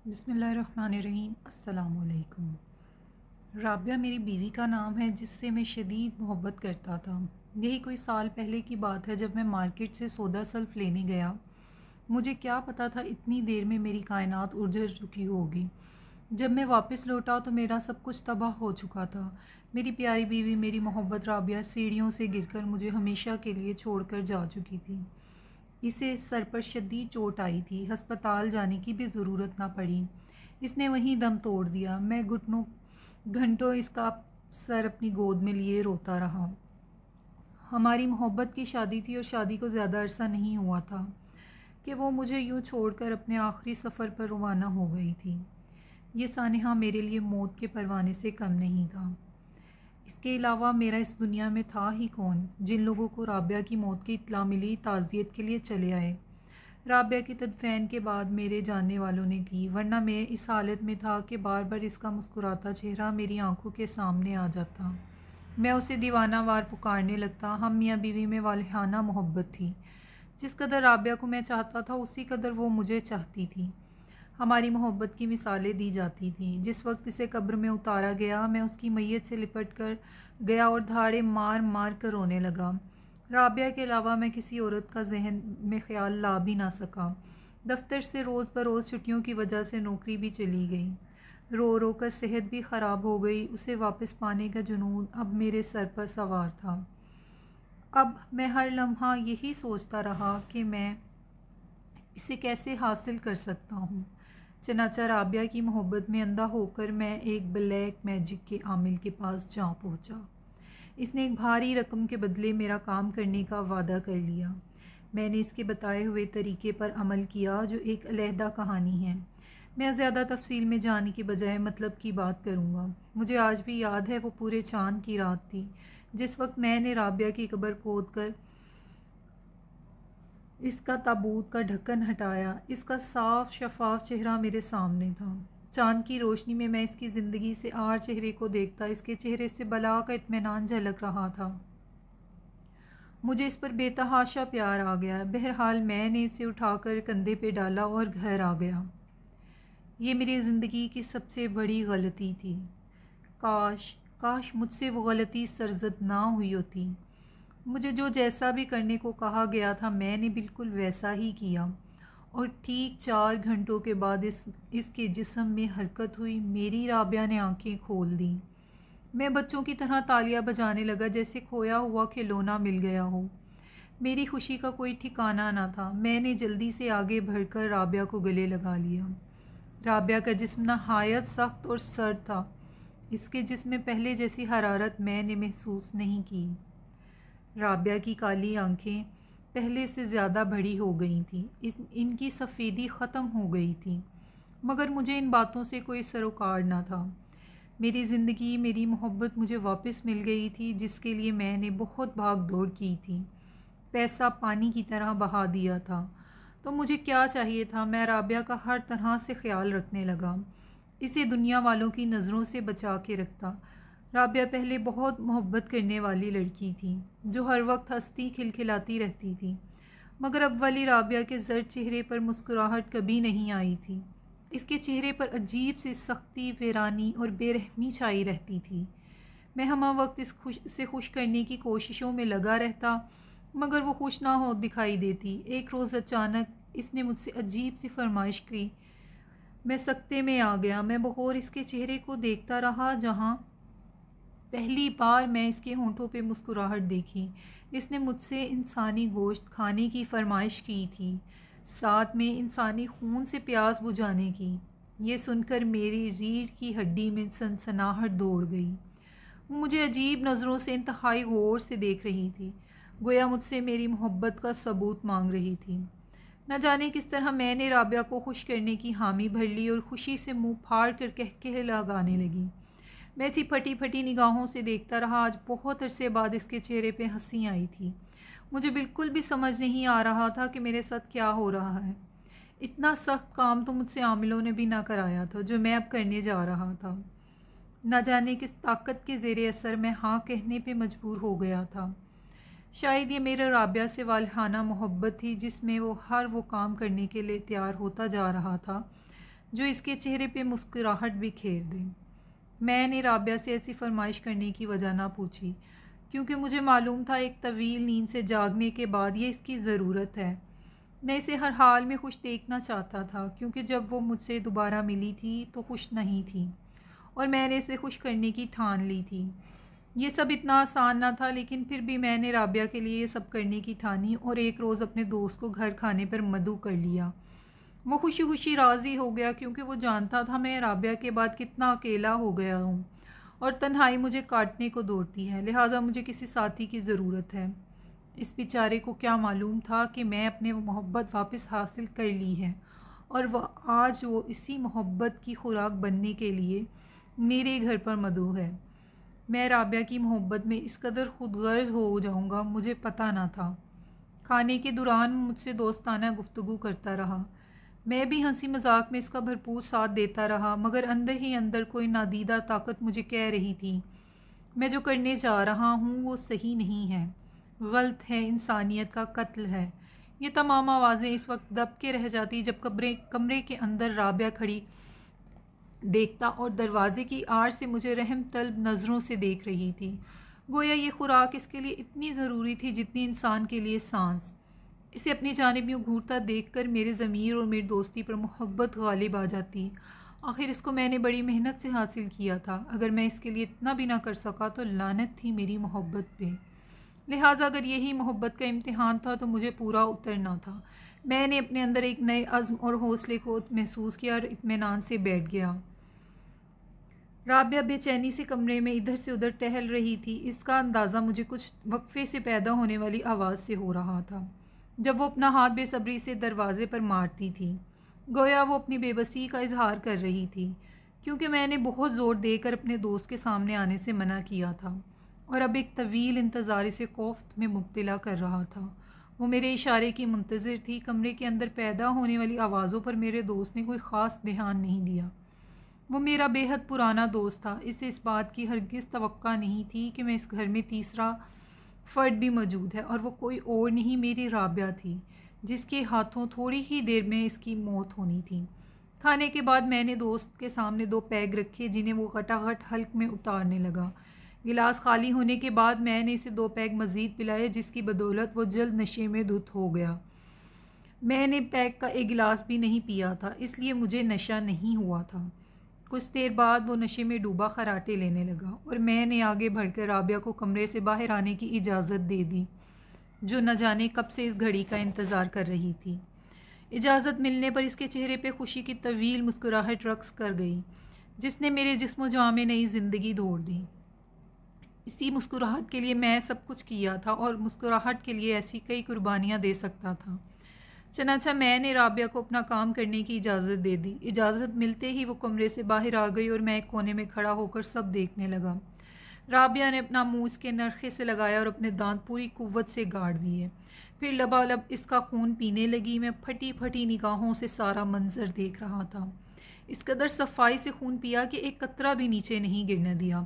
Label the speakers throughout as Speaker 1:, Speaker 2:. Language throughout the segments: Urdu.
Speaker 1: بسم اللہ الرحمن الرحیم۔ السلام علیکم۔ رابعہ میری بیوی کا نام ہے جس سے میں شدید محبت کرتا تھا۔ یہی کوئی سال پہلے کی بات ہے جب میں مارکیٹ سے سودا سلف لینے گیا۔ مجھے کیا پتا تھا اتنی دیر میں میری کائنات اجڑ چکی ہوگی۔ جب میں واپس لوٹا تو میرا سب کچھ تباہ ہو چکا تھا۔ میری پیاری بیوی، میری محبت رابعہ سیڑھیوں سے گر کر مجھے ہمیشہ کے لیے چھوڑ کر جا چکی تھی۔ اسے سر پر شدید چوٹ آئی تھی۔ ہسپتال جانے کی بھی ضرورت نہ پڑی۔ اس نے وہیں دم توڑ دیا۔ میں گھنٹوں اس کا سر اپنی گود میں لیے روتا رہا۔ ہماری محبت کی شادی تھی اور شادی کو زیادہ عرصہ نہیں ہوا تھا کہ وہ مجھے یوں چھوڑ کر اپنے آخری سفر پر روانہ ہو گئی تھی۔ یہ سانحہ میرے لیے موت کے پروانے سے کم نہیں تھا۔ اس کے علاوہ میرا اس دنیا میں تھا ہی کون؟ جن لوگوں کو رابعہ کی موت کی اطلاع ملی تعزیت کے لیے چلے آئے۔ رابعہ کی تدفین کے بعد میرے جاننے والوں نے کی، ورنہ میں اس حالت میں تھا کہ بار بار اس کا مسکراتا چہرہ میری آنکھوں کے سامنے آ جاتا۔ میں اسے دیوانہ وار پکارنے لگتا۔ ہم میاں بیوی میں والہانہ محبت تھی۔ جس قدر رابعہ کو میں چاہتا تھا اسی قدر وہ مجھے چاہتی تھی۔ ہماری محبت کی مثالیں دی جاتی تھیں۔ جس وقت اسے قبر میں اتارا گیا میں اس کی میت سے لپٹ کر گیا اور دھاڑے مار مار کر رونے لگا۔ رابعہ کے علاوہ میں کسی عورت کا ذہن میں خیال لا بھی نہ سکا۔ دفتر سے روز بروز چھٹیوں کی وجہ سے نوکری بھی چلی گئی۔ رو رو کر صحت بھی خراب ہو گئی۔ اسے واپس پانے کا جنون اب میرے سر پر سوار تھا۔ اب میں ہر لمحہ یہی سوچتا رہا کہ میں اسے کیسے حاصل کر سکتا ہوں۔ چنانچہ رابعہ کی محبت میں اندھا ہو کر میں ایک بلیک میجک کے عامل کے پاس جا پہنچا۔ اس نے ایک بھاری رقم کے بدلے میرا کام کرنے کا وعدہ کر لیا۔ میں نے اس کے بتائے ہوئے طریقے پر عمل کیا جو ایک علیحدہ کہانی ہے۔ میں زیادہ تفصیل میں جانے کے بجائے مطلب کی بات کروں گا۔ مجھے آج بھی یاد ہے وہ پورے چاند کی رات تھی جس وقت میں نے رابعہ کی قبر کھود کر اس کا تابوت کا ڈھکن ہٹایا۔ اس کا صاف شفاف چہرہ میرے سامنے تھا۔ چاند کی روشنی میں اس کی زندگی سے آر چہرے کو دیکھتا۔ اس کے چہرے سے بلا کا اطمینان جھلک رہا تھا۔ مجھے اس پر بے تحاشا پیار آ گیا۔ بہرحال میں نے اسے اٹھا کر کندھے پہ ڈالا اور گھر آ گیا۔ یہ میری زندگی کی سب سے بڑی غلطی تھی۔ کاش مجھ سے وہ غلطی سرزد نہ ہوئی ہوتی۔ مجھے جو جیسا بھی کرنے کو کہا گیا تھا میں نے بالکل ویسا ہی کیا، اور ٹھیک 4 گھنٹوں کے بعد اس کے جسم میں حرکت ہوئی۔ میری رابعہ نے آنکھیں کھول دیں۔ میں بچوں کی طرح تالیاں بجانے لگا جیسے کھویا ہوا کھلونا مل گیا ہو۔ میری خوشی کا کوئی ٹھکانہ نہ تھا۔ میں نے جلدی سے آگے بڑھ کر رابعہ کو گلے لگا لیا۔ رابعہ کا جسم نہایت سخت اور سرد تھا۔ اس کے جسم میں پہلے جیسی حرارت میں نے محسوس نہیں کی۔ رابعہ کی کالی آنکھیں پہلے سے زیادہ بڑی ہو گئی تھیں۔ ان کی سفیدی ختم ہو گئی تھی، مگر مجھے ان باتوں سے کوئی سروکار نہ تھا۔ میری زندگی، میری محبت مجھے واپس مل گئی تھی جس کے لیے میں نے بہت بھاگ دوڑ کی تھی، پیسہ پانی کی طرح بہا دیا تھا۔ تو مجھے کیا چاہیے تھا؟ میں رابعہ کا ہر طرح سے خیال رکھنے لگا، اسے دنیا والوں کی نظروں سے بچا کے رکھتا۔ رابعہ پہلے بہت محبت کرنے والی لڑکی تھی جو ہر وقت ہنستی کھلکھلاتی رہتی تھی، مگر اب والی رابعہ کے زرد چہرے پر مسکراہٹ کبھی نہیں آئی تھی۔ اس کے چہرے پر عجیب سی سختی، ویرانی اور بے رحمی چھائی رہتی تھی۔ میں ہمہ وقت اسے خوش کرنے کی کوششوں میں لگا رہتا، مگر وہ خوش نہ ہو دکھائی دیتی۔ ایک روز اچانک اس نے مجھ سے عجیب سی فرمائش کی۔ میں سکتے میں آ گیا۔ میں بغور اس کے چہرے کو دیکھتا رہا جہاں پہلی بار میں اس کے ہونٹوں پہ مسکراہٹ دیکھی۔ اس نے مجھ سے انسانی گوشت کھانے کی فرمائش کی تھی، ساتھ میں انسانی خون سے پیاس بجھانے کی۔ یہ سن کر میری ریڑھ کی ہڈی میں سنسناہٹ دوڑ گئی۔ وہ مجھے عجیب نظروں سے انتہائی غور سے دیکھ رہی تھی، گویا مجھ سے میری محبت کا ثبوت مانگ رہی تھی۔ نہ جانے کس طرح میں نے رابعہ کو خوش کرنے کی حامی بھر لی اور خوشی سے منہ پھاڑ کر کہکہے لگانے لگی۔ میں ایسی پھٹی پھٹی نگاہوں سے دیکھتا رہا۔ آج بہت عرصے بعد اس کے چہرے پہ ہنسی آئی تھی۔ مجھے بالکل بھی سمجھ نہیں آ رہا تھا کہ میرے ساتھ کیا ہو رہا ہے۔ اتنا سخت کام تو مجھ سے عاملوں نے بھی نہ کرایا تھا جو میں اب کرنے جا رہا تھا۔ نہ جانے کس طاقت کے زیر اثر میں ہاں کہنے پہ مجبور ہو گیا تھا۔ شاید یہ میرے رابعہ سے والہانہ محبت تھی جس میں وہ ہر وہ کام کرنے کے لیے تیار ہوتا جا رہا تھا جو اس کے چہرے پہ مسکراہٹ بکھیر دے۔ میں نے رابعہ سے ایسی فرمائش کرنے کی وجہ نہ پوچھی، کیونکہ مجھے معلوم تھا ایک طویل نیند سے جاگنے کے بعد یہ اس کی ضرورت ہے۔ میں اسے ہر حال میں خوش دیکھنا چاہتا تھا، کیونکہ جب وہ مجھ سے دوبارہ ملی تھی تو خوش نہیں تھی، اور میں نے اسے خوش کرنے کی ٹھان لی تھی۔ یہ سب اتنا آسان نہ تھا، لیکن پھر بھی میں نے رابعہ کے لیے یہ سب کرنے کی ٹھانی، اور ایک روز اپنے دوست کو گھر کھانے پر مدعو کر لیا۔ وہ خوشی خوشی راضی ہو گیا، کیونکہ وہ جانتا تھا میں رابعہ کے بعد کتنا اکیلا ہو گیا ہوں، اور تنہائی مجھے کاٹنے کو دوڑتی ہے، لہٰذا مجھے کسی ساتھی کی ضرورت ہے۔ اس بیچارے کو کیا معلوم تھا کہ میں اپنے محبت واپس حاصل کر لی ہے، اور آج وہ اسی محبت کی خوراک بننے کے لیے میرے گھر پر مدعو ہے۔ میں رابعہ کی محبت میں اس قدر خود غرض ہو جاؤں گا مجھے پتہ نہ تھا۔ کھانے کے دوران مجھ سے دوستانہ گفتگو کرتا رہا، میں بھی ہنسی مذاق میں اس کا بھرپور ساتھ دیتا رہا، مگر اندر ہی اندر کوئی نادیدہ طاقت مجھے کہہ رہی تھی میں جو کرنے جا رہا ہوں وہ صحیح نہیں ہے، غلط ہے، انسانیت کا قتل ہے۔ یہ تمام آوازیں اس وقت دب کے رہ جاتی جب کمرے کے اندر رابعہ کھڑی دیکھتا اور دروازے کی آڑ سے مجھے رحم طلب نظروں سے دیکھ رہی تھی، گویا یہ خوراک اس کے لیے اتنی ضروری تھی جتنی انسان کے لیے سانس۔ اسے اپنی جانب یوں گھورتا دیکھ کر میرے ضمیر اور میری دوستی پر محبت غالب آ جاتی۔ آخر اس کو میں نے بڑی محنت سے حاصل کیا تھا، اگر میں اس کے لیے اتنا بھی نہ کر سکا تو لعنت تھی میری محبت پہ۔ لہٰذا اگر یہی محبت کا امتحان تھا تو مجھے پورا اترنا تھا۔ میں نے اپنے اندر ایک نئے عزم اور حوصلے کو محسوس کیا اور اطمینان سے بیٹھ گیا۔ رابعہ بے چینی سے کمرے میں ادھر سے ادھر ٹہل رہی تھی، اس کا اندازہ مجھے کچھ وقفے سے پیدا ہونے والی آواز سے ہو رہا تھا، جب وہ اپنا ہاتھ بے صبری سے دروازے پر مارتی تھی، گویا وہ اپنی بے بسی کا اظہار کر رہی تھی، کیونکہ میں نے بہت زور دے کر اپنے دوست کے سامنے آنے سے منع کیا تھا، اور اب ایک طویل انتظار اسے کوفت میں مبتلا کر رہا تھا۔ وہ میرے اشارے کی منتظر تھی۔ کمرے کے اندر پیدا ہونے والی آوازوں پر میرے دوست نے کوئی خاص دھیان نہیں دیا۔ وہ میرا بے حد پرانا دوست تھا، اسے اس بات کی ہرگز توقع نہیں تھی کہ میں اس گھر میں تیسرا فرد بھی موجود ہے، اور وہ کوئی اور نہیں میری رابعہ تھی، جس کے ہاتھوں تھوڑی ہی دیر میں اس کی موت ہونی تھی۔ کھانے کے بعد میں نے دوست کے سامنے 2 پیگ رکھے، جنہیں وہ گھٹا-گھٹ حلق میں اتارنے لگا۔ گلاس خالی ہونے کے بعد میں نے اسے 2 پیگ مزید پلائے، جس کی بدولت وہ جلد نشے میں دھت ہو گیا۔ میں نے پیگ کا ایک گلاس بھی نہیں پیا تھا، اس لیے مجھے نشہ نہیں ہوا تھا۔ کچھ دیر بعد وہ نشے میں ڈوبا خراٹے لینے لگا، اور میں نے آگے بڑھ کر رابعہ کو کمرے سے باہر آنے کی اجازت دے دی، جو نہ جانے کب سے اس گھڑی کا انتظار کر رہی تھی۔ اجازت ملنے پر اس کے چہرے پہ خوشی کی طویل مسکراہٹ رقص کر گئی، جس نے میرے جسم و جاں میں نئی زندگی دوڑ دی۔ اسی مسکراہٹ کے لیے میں سب کچھ کیا تھا، اور مسکراہٹ کے لیے ایسی کئی قربانیاں دے سکتا تھا۔ چنانچہ میں نے رابعہ کو اپنا کام کرنے کی اجازت دے دی۔ اجازت ملتے ہی وہ کمرے سے باہر آ گئی، اور میں ایک کونے میں کھڑا ہو کر سب دیکھنے لگا۔ رابعہ نے اپنا منہ اس کے نرخے سے لگایا اور اپنے دانت پوری قوت سے گاڑ دیے، پھر لبالب اس کا خون پینے لگی۔ میں پھٹی پھٹی نگاہوں سے سارا منظر دیکھ رہا تھا، اس قدر صفائی سے خون پیا کہ ایک قطرہ بھی نیچے نہیں گرنے دیا۔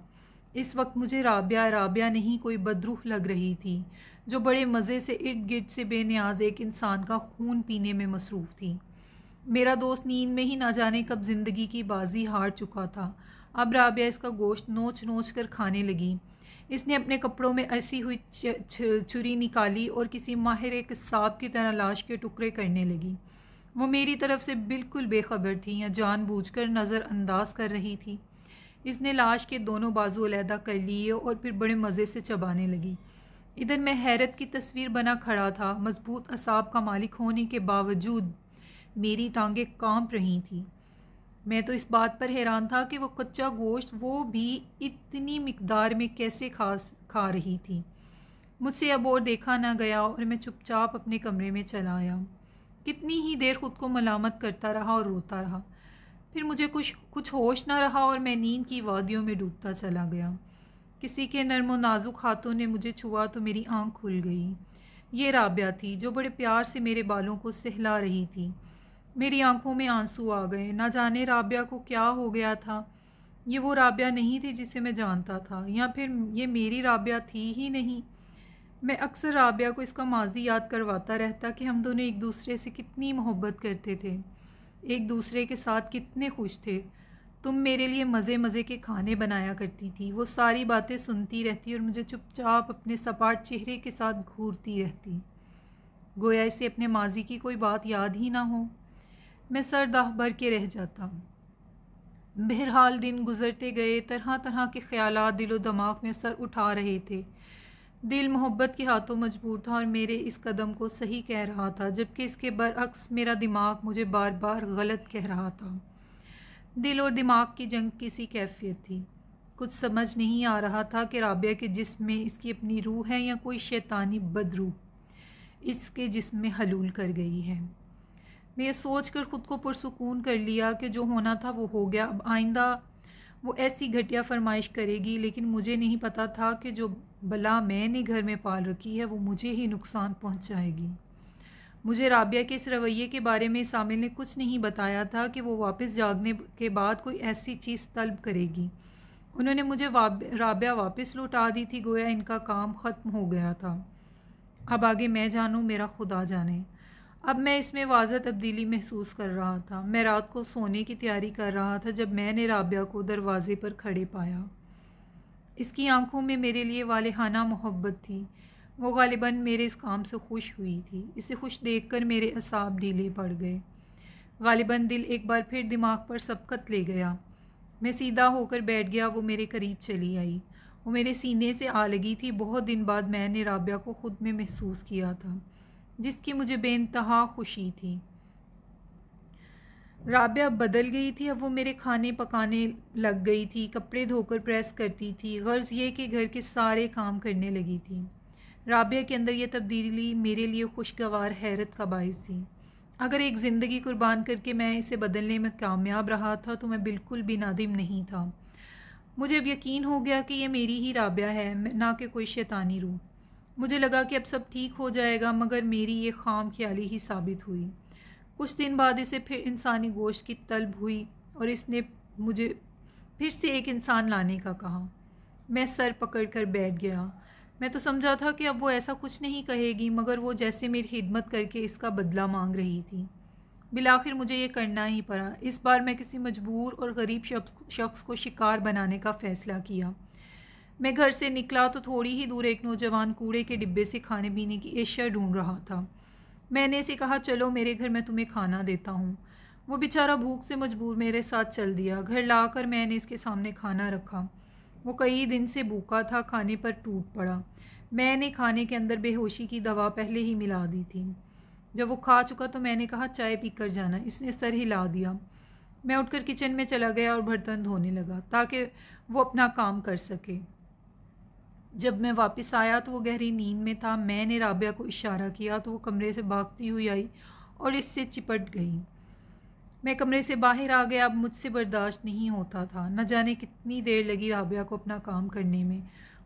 Speaker 1: اس وقت مجھے رابعہ نہیں کوئی بدروح لگ رہی تھی، جو بڑے مزے سے ارد گرد سے بے نیاز ایک انسان کا خون پینے میں مصروف تھی۔ میرا دوست نیند میں ہی نہ جانے کب زندگی کی بازی ہار چکا تھا۔ اب رابعہ اس کا گوشت نوچ نوچ کر کھانے لگی۔ اس نے اپنے کپڑوں میں ارسی ہوئی چھری نکالی اور کسی ماہر قصاب کی طرح لاش کے ٹکڑے کرنے لگی۔ وہ میری طرف سے بالکل بے خبر تھی، یا جان بوجھ کر نظر انداز کر رہی تھی۔ اس نے لاش کے دونوں بازو علیحدہ کر لیے اور پھر بڑے مزے سے چبانے لگی۔ ادھر میں حیرت کی تصویر بنا کھڑا تھا۔ مضبوط اعصاب کا مالک ہونے کے باوجود میری ٹانگیں کانپ رہی تھیں۔ میں تو اس بات پر حیران تھا کہ وہ کچا گوشت، وہ بھی اتنی مقدار میں، کیسے کھا رہی تھی۔ مجھ سے اب اور دیکھا نہ گیا، اور میں چپ چاپ اپنے کمرے میں چلا آیا۔ کتنی ہی دیر خود کو ملامت کرتا رہا اور روتا رہا، پھر مجھے کچھ ہوش نہ رہا، اور میں نیند کی وادیوں میں ڈوبتا چلا گیا۔ کسی کے نرم و نازک ہاتھوں نے مجھے چھوا تو میری آنکھ کھل گئی۔ یہ رابعہ تھی، جو بڑے پیار سے میرے بالوں کو سہلا رہی تھی۔ میری آنکھوں میں آنسو آ گئے۔ نہ جانے رابعہ کو کیا ہو گیا تھا۔ یہ وہ رابعہ نہیں تھی جسے میں جانتا تھا، یا پھر یہ میری رابعہ تھی ہی نہیں۔ میں اکثر رابعہ کو اس کا ماضی یاد کرواتا رہتا کہ ہم دونوں ایک دوسرے سے کتنی محبت کرتے تھے۔ ایک دوسرے کے ساتھ کتنے خوش تھے۔ تم میرے لیے مزے مزے کے کھانے بنایا کرتی تھی۔ وہ ساری باتیں سنتی رہتی اور مجھے چپ چاپ اپنے سپاٹ چہرے کے ساتھ گھورتی رہتی، گویا اسے اپنے ماضی کی کوئی بات یاد ہی نہ ہو۔ میں سر داہ بھر کے رہ جاتا۔ بہرحال دن گزرتے گئے، طرح طرح کے خیالات دل و دماغ میں سر اٹھا رہے تھے۔ دل محبت کے ہاتھوں مجبور تھا اور میرے اس قدم کو صحیح کہہ رہا تھا، جبکہ اس کے برعکس میرا دماغ مجھے بار بار غلط کہہ رہا تھا۔ دل اور دماغ کی جنگ کسی کیفیت تھی۔ کچھ سمجھ نہیں آ رہا تھا کہ رابعہ کے جسم میں اس کی اپنی روح ہے یا کوئی شیطانی بدروح اس کے جسم میں حلول کر گئی ہے۔ میں یہ سوچ کر خود کو پرسکون کر لیا کہ جو ہونا تھا وہ ہو گیا۔ اب آئندہ وہ ایسی گھٹیا فرمائش کرے گی، لیکن مجھے نہیں پتا تھا کہ جو بلا میں نے گھر میں پال رکھی ہے وہ مجھے ہی نقصان پہنچائے گی۔ مجھے رابعہ کے اس رویے کے بارے میں سامل نے کچھ نہیں بتایا تھا کہ وہ واپس جاگنے کے بعد کوئی ایسی چیز طلب کرے گی۔ انہوں نے مجھے رابعہ واپس لوٹا دی تھی، گویا ان کا کام ختم ہو گیا تھا۔ اب آگے میں جانوں، میرا خدا جانے۔ اب میں اس میں واضح تبدیلی محسوس کر رہا تھا۔ میں رات کو سونے کی تیاری کر رہا تھا جب میں نے رابعہ کو دروازے پر کھڑے پایا۔ اس کی آنکھوں میں میرے لیے والہانہ محبت تھی۔ وہ غالباً میرے اس کام سے خوش ہوئی تھی۔ اسے خوش دیکھ کر میرے اعصاب ڈھیلے پڑ گئے۔ غالباً دل ایک بار پھر دماغ پر سبقت لے گیا۔ میں سیدھا ہو کر بیٹھ گیا۔ وہ میرے قریب چلی آئی۔ وہ میرے سینے سے آ لگی تھی۔ بہت دن بعد میں نے رابعہ کو خود میں محسوس کیا تھا، جس کی مجھے بے انتہا خوشی تھی۔ رابعہ بدل گئی تھی۔ اب وہ میرے کھانے پکانے لگ گئی تھی، کپڑے دھو کر پریس کرتی تھی، غرض یہ کہ گھر کے سارے کام کرنے لگی تھی۔ رابعہ کے اندر یہ تبدیلی میرے لیے خوشگوار حیرت کا باعث تھی۔ اگر ایک زندگی قربان کر کے میں اسے بدلنے میں کامیاب رہا تھا تو میں بالکل بھی نادم نہیں تھا۔ مجھے اب یقین ہو گیا کہ یہ میری ہی رابعہ ہے، نہ کہ کوئی شیطانی روح۔ مجھے لگا کہ اب سب ٹھیک ہو جائے گا، مگر میری یہ خام خیالی ہی ثابت ہوئی۔ کچھ دن بعد اسے پھر انسانی گوشت کی طلب ہوئی اور اس نے مجھے پھر سے ایک انسان لانے کا کہا۔ میں سر پکڑ کر بیٹھ گیا۔ میں تو سمجھا تھا کہ اب وہ ایسا کچھ نہیں کہے گی، مگر وہ جیسے میری خدمت کر کے اس کا بدلہ مانگ رہی تھی۔ بالآخر مجھے یہ کرنا ہی پڑا۔ اس بار میں کسی مجبور اور غریب شخص کو شکار بنانے کا فیصلہ کیا۔ میں گھر سے نکلا تو تھوڑی ہی دور ایک نوجوان کوڑے کے ڈبے سے کھانے پینے کی اشیاء ڈھونڈ رہا تھا۔ میں نے اسے کہا، چلو میرے گھر، میں تمہیں کھانا دیتا ہوں۔ وہ بیچارہ بھوک سے مجبور میرے ساتھ چل دیا۔ گھر لا کر میں نے اس کے سامنے کھانا رکھا۔ وہ کئی دن سے بھوکا تھا، کھانے پر ٹوٹ پڑا۔ میں نے کھانے کے اندر بے ہوشی کی دوا پہلے ہی ملا دی تھی۔ جب وہ کھا چکا تو میں نے کہا، چائے پی کر جانا۔ اس نے سر ہلا دیا۔ میں اٹھ کر کچن میں چلا گیا اور برتن دھونے لگا تاکہ وہ اپنا کام کر سکے۔ جب میں واپس آیا تو وہ گہری نیند میں تھا۔ میں نے رابعہ کو اشارہ کیا تو وہ کمرے سے بھاگتی ہوئی آئی اور اس سے چپٹ گئی۔ میں کمرے سے باہر آ گیا۔ اب مجھ سے برداشت نہیں ہوتا تھا۔ نہ جانے کتنی دیر لگی رابعہ کو اپنا کام کرنے میں،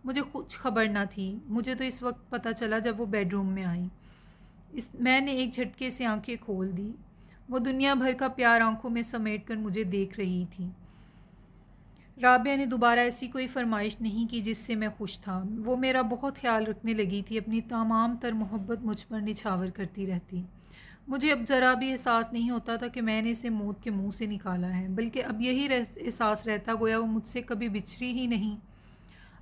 Speaker 1: مجھے کچھ خبر نہ تھی۔ مجھے تو اس وقت پتہ چلا جب وہ بیڈ روم میں آئی۔ میں نے ایک جھٹکے سے آنکھیں کھول دی۔ وہ دنیا بھر کا پیار آنکھوں میں سمیٹ کر مجھے دیکھ رہی تھی۔ رابعہ نے دوبارہ ایسی کوئی فرمائش نہیں کی جس سے میں خوش تھا۔ وہ میرا بہت خیال رکھنے لگی تھی، اپنی تمام تر محبت مجھ پر نچھاور کرتی رہتی۔ مجھے اب ذرا بھی احساس نہیں ہوتا تھا کہ میں نے اسے موت کے منہ سے نکالا ہے، بلکہ اب یہی احساس رہتا گویا وہ مجھ سے کبھی بچھڑی ہی نہیں۔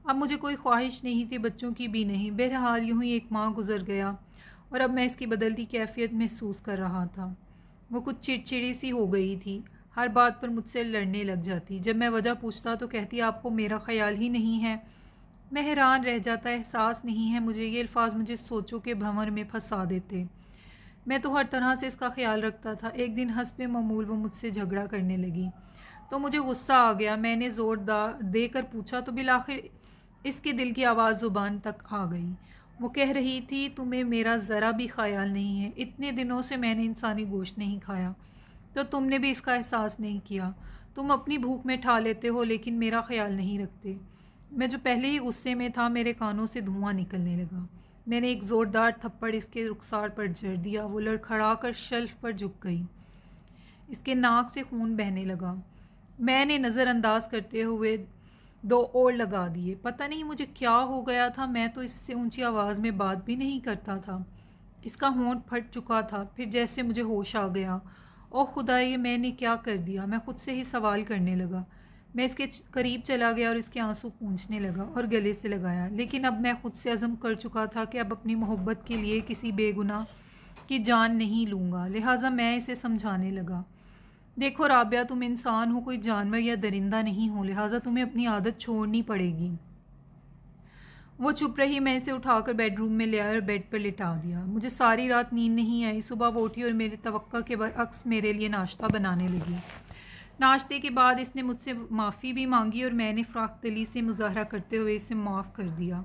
Speaker 1: اب مجھے کوئی خواہش نہیں تھی، بچوں کی بھی نہیں۔ بہرحال یوں ہی ایک ماہ گزر گیا اور اب میں اس کی بدلتی کیفیت محسوس کر رہا تھا۔ وہ کچھ چڑچڑی سی ہو گئی تھی، ہر بات پر مجھ سے لڑنے لگ جاتی۔ جب میں وجہ پوچھتا تو کہتی، آپ کو میرا خیال ہی نہیں ہے۔ میں حیران رہ جاتا، احساس نہیں ہے مجھے۔ یہ الفاظ مجھے سوچوں کے بھنور میں پھنسا دیتے۔ میں تو ہر طرح سے اس کا خیال رکھتا تھا۔ ایک دن حسب معمول وہ مجھ سے جھگڑا کرنے لگی تو مجھے غصہ آ گیا۔ میں نے زور دے کر پوچھا تو بالآخر اس کے دل کی آواز زبان تک آ گئی۔ وہ کہہ رہی تھی، تمہیں میرا ذرا بھی خیال نہیں ہے۔ اتنے دنوں سے میں نے انسانی گوشت نہیں کھایا تو تم نے بھی اس کا احساس نہیں کیا۔ تم اپنی بھوک میں ٹھا لیتے ہو لیکن میرا خیال نہیں رکھتے۔ میں جو پہلے ہی غصے میں تھا، میرے کانوں سے دھواں نکلنے لگا۔ میں نے ایک زوردار تھپڑ اس کے رخسار پر جڑ دیا۔ وہ لڑکھڑا کر شیلف پر جھک گئی۔ اس کے ناک سے خون بہنے لگا۔ میں نے نظر انداز کرتے ہوئے 2 اور لگا دیے۔ پتہ نہیں مجھے کیا ہو گیا تھا، میں تو اس سے اونچی آواز میں بات بھی نہیں کرتا تھا۔ اس کا ہونٹ پھٹ چکا تھا۔ پھر جیسے مجھے ہوش آ گیا او خدا، یہ میں نے کیا کر دیا؟ میں خود سے ہی سوال کرنے لگا۔ میں اس کے قریب چلا گیا اور اس کے آنسو پونچھنے لگا اور گلے سے لگایا، لیکن اب میں خود سے عزم کر چکا تھا کہ اب اپنی محبت کے لیے کسی بے گناہ کی جان نہیں لوں گا، لہٰذا میں اسے سمجھانے لگا، دیکھو رابعہ، تم انسان ہو، کوئی جانور یا درندہ نہیں ہو، لہٰذا تمہیں اپنی عادت چھوڑنی پڑے گی۔ وہ چپ رہی۔ میں اسے اٹھا کر بیڈ روم میں لے آیا اور بیڈ پر لٹا دیا۔ مجھے ساری رات نیند نہیں آئی۔ صبح وہ اٹھی اور میری توقع کے برعکس میرے لیے ناشتہ بنانے لگی۔ ناشتے کے بعد اس نے مجھ سے معافی بھی مانگی اور میں نے فراخ دلی سے مظاہرہ کرتے ہوئے اسے معاف کر دیا۔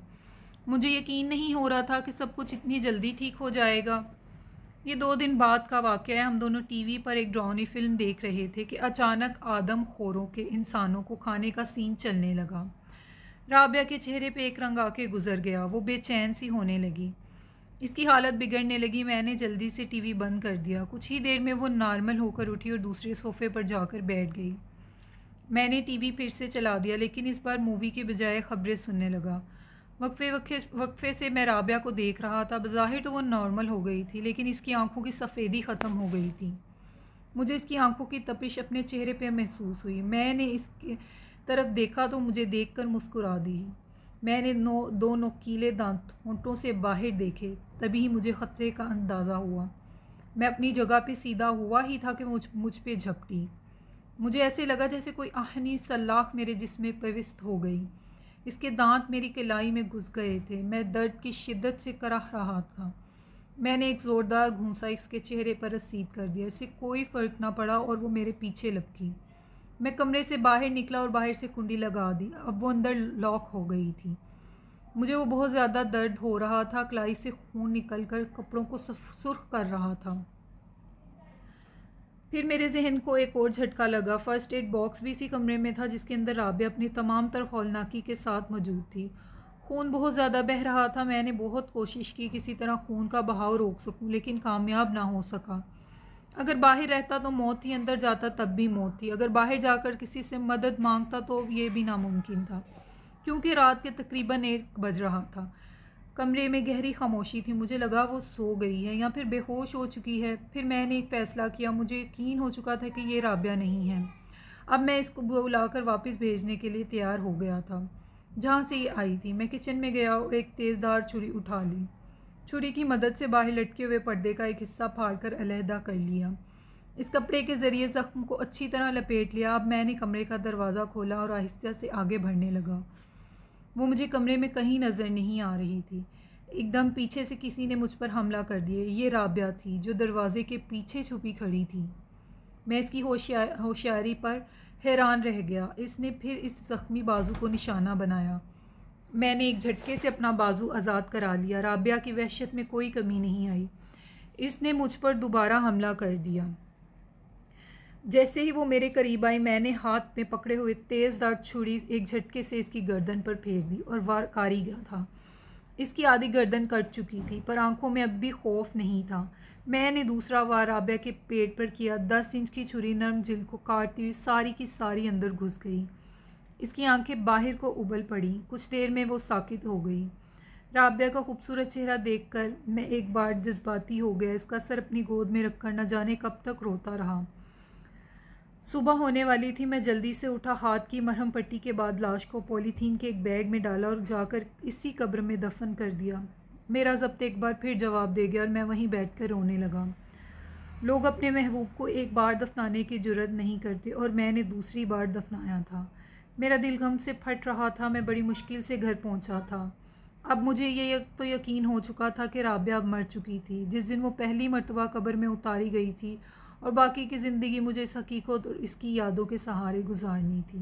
Speaker 1: مجھے یقین نہیں ہو رہا تھا کہ سب کچھ اتنی جلدی ٹھیک ہو جائے گا۔ یہ 2 دن بعد کا واقعہ ہے۔ ہم دونوں ٹی وی پر ایک ڈرامائی فلم دیکھ رہے تھے کہ اچانک آدم خوروں کے انسانوں کو کھانے کا سین چلنے لگا۔ رابعہ کے چہرے پہ ایک رنگ آ کے گزر گیا۔ وہ بے چین سی ہونے لگی، اس کی حالت بگڑنے لگی۔ میں نے جلدی سے ٹی وی بند کر دیا۔ کچھ ہی دیر میں وہ نارمل ہو کر اٹھی اور دوسرے صوفے پر جا کر بیٹھ گئی۔ میں نے ٹی وی پھر سے چلا دیا، لیکن اس بار مووی کے بجائے خبریں سننے لگا۔ وقفے سے میں رابعہ کو دیکھ رہا تھا۔ بظاہر تو وہ نارمل ہو گئی تھی، لیکن اس کی آنکھوں کی سفیدی ختم ہو گئی تھی۔ مجھے اس کی آنکھوں کی تپش اپنے چہرے پہ محسوس ہوئی۔ میں نے اس کی طرف دیکھا تو مجھے دیکھ کر مسکرا دی۔ میں نے 2 نوکیلے دانت ہونٹوں سے باہر دیکھے، تبھی مجھے خطرے کا اندازہ ہوا۔ میں اپنی جگہ پہ سیدھا ہوا ہی تھا کہ مجھ پہ جھپٹی۔ مجھے ایسے لگا جیسے کوئی آہنی سلاخ میرے جسم میں پیوست ہو گئی۔ اس کے دانت میری کلائی میں گھس گئے تھے۔ میں درد کی شدت سے کرہ رہا تھا۔ میں نے ایک زوردار گھونسا اس کے چہرے پر رسید کر دیا۔ اسے کوئی فرق نہ پڑا اور وہ میرے پیچھے لپکی۔ میں کمرے سے باہر نکلا اور باہر سے کنڈی لگا دی۔ اب وہ اندر لاک ہو گئی تھی۔ مجھے وہ بہت زیادہ درد ہو رہا تھا۔ کلائی سے خون نکل کر کپڑوں کو سرخ کر رہا تھا۔ پھر میرے ذہن کو ایک اور جھٹکا لگا۔ فرسٹ ایڈ باکس بھی اسی کمرے میں تھا جس کے اندر رابعہ اپنی تمام تر ہولناکی کے ساتھ موجود تھی۔ خون بہت زیادہ بہہ رہا تھا۔ میں نے بہت کوشش کی کسی طرح خون کا بہاؤ روک سکوں، لیکن کامیاب نہ ہو سکا۔ اگر باہر رہتا تو موت تھی، اندر جاتا تب بھی موت تھی۔ اگر باہر جا کر کسی سے مدد مانگتا تو یہ بھی ناممکن تھا، کیونکہ رات کے تقریباً 1 بج رہا تھا۔ کمرے میں گہری خاموشی تھی۔ مجھے لگا وہ سو گئی ہے یا پھر بے ہوش ہو چکی ہے۔ پھر میں نے ایک فیصلہ کیا۔ مجھے یقین ہو چکا تھا کہ یہ رابعہ نہیں ہے۔ اب میں اس کو بلا کر واپس بھیجنے کے لیے تیار ہو گیا تھا جہاں سے یہ آئی تھی۔ میں کچن میں گیا اور ایک تیز دھار چھری اٹھا لی۔ چھری کی مدد سے باہر لٹکے ہوئے پردے کا ایک حصہ پھاڑ کر علیحدہ کر لیا۔ اس کپڑے کے ذریعے زخم کو اچھی طرح لپیٹ لیا۔ اب میں نے کمرے کا دروازہ کھولا اور آہستہ سے آگے بڑھنے لگا۔ وہ مجھے کمرے میں کہیں نظر نہیں آ رہی تھی۔ ایک دم پیچھے سے کسی نے مجھ پر حملہ کر دیا۔ یہ رابعہ تھی جو دروازے کے پیچھے چھپی کھڑی تھی۔ میں اس کی ہوشیاری پر حیران رہ گیا۔ اس نے پھر اس زخمی بازو کو نشانہ بنایا۔ میں نے ایک جھٹکے سے اپنا بازو آزاد کرا لیا۔ رابعہ کی وحشت میں کوئی کمی نہیں آئی۔ اس نے مجھ پر دوبارہ حملہ کر دیا۔ جیسے ہی وہ میرے قریب آئی، میں نے ہاتھ میں پکڑے ہوئے تیز دھار چھری ایک جھٹکے سے اس کی گردن پر پھیر دی اور وار کاری گیا تھا۔ اس کی آدھی گردن کٹ چکی تھی، پر آنکھوں میں اب بھی خوف نہیں تھا۔ میں نے دوسرا وار رابعہ کے پیٹ پر کیا۔ 10 انچ کی چھری نرم جلد کو کاٹتی ہوئی ساری کی ساری اندر گھس گئی۔ اس کی آنکھیں باہر کو ابل پڑیں۔ کچھ دیر میں وہ ساکت ہو گئی۔ رابعہ کا خوبصورت چہرہ دیکھ کر میں ایک بار جذباتی ہو گیا۔ اس کا سر اپنی گود میں رکھ کر نہ جانے کب تک روتا رہا۔ صبح ہونے والی تھی۔ میں جلدی سے اٹھا، ہاتھ کی مرہم پٹی کے بعد لاش کو پولی تھین کے ایک بیگ میں ڈالا اور جا کر اسی قبر میں دفن کر دیا۔ میرا ضبط ایک بار پھر جواب دے گیا اور میں وہیں بیٹھ کر رونے لگا۔ لوگ اپنے محبوب کو ایک بار دفنانے کی جرأت نہیں کرتے اور میں نے دوسری بار دفنایا تھا۔ میرا دل غم سے پھٹ رہا تھا۔ میں بڑی مشکل سے گھر پہنچا تھا۔ اب مجھے یہ تو یقین ہو چکا تھا کہ رابعہ اب مر چکی تھی۔ جس دن وہ پہلی مرتبہ قبر میں اتاری گئی تھی، اور باقی کی زندگی مجھے اس حقیقت اور اس کی یادوں کے سہارے گزارنی تھی۔